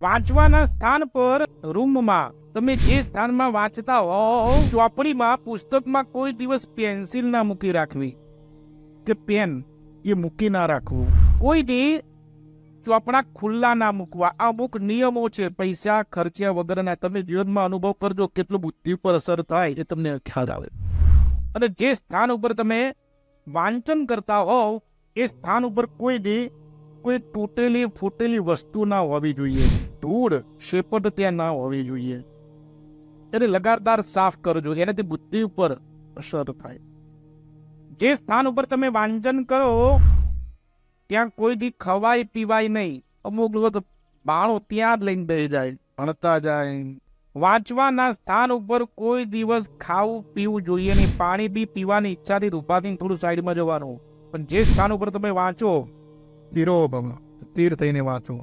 વાંચવાના સ્થાન પર રૂમમાં તમે જે સ્થાનમાં વાંચતા હો ચોપડીમાં પુસ્તકમાં કોઈ દિવસ પેન્સિલ ના મૂકી રાખવી કે પેન એ મૂકી ના રાખવું. કોઈ દી ચોપડા ખુલ્લા ના મૂકવા. આ અમુક નિયમો છે પૈસા ખર્ચ્યા વગરના. તમે જીવનમાં અનુભવ કરજો કેટલું બુદ્ધિ પર અસર થાય એ તમને ખ્યાલ આવે. અને જે સ્થાન ઉપર તમે વાંચન કરતા હોવ એ સ્થાન ઉપર કોઈ દી કોઈ તૂટેલી ફૂટેલી વસ્તુ ના હોવી જોઈએ. ધૂળ શેપટ ત્યાં ના હોવી જોઈએ. એને લગાતાર સાફ કરજો, એનાથી બુદ્ધિ ઉપર અસર થાય. જે સ્થાન ઉપર તમે વાંચન કરો ત્યાં કોઈ દી ખવાય પીવાય નહીં. અમુક લોકો તો બાણું ત્યાં જ લઈને બેસી જાય, ભણતા જાય. વાંચવાના સ્થાન ઉપર કોઈ દિવસ ખાવું પીવું જોઈએ નહીં. પાણી બી પીવાની ઈચ્છાથી ઉભાથી થોડું સાઈડમાં જવાનું. પણ જે સ્થાન ઉપર તમે વાંચો સ્થિર થઈને વાંચો.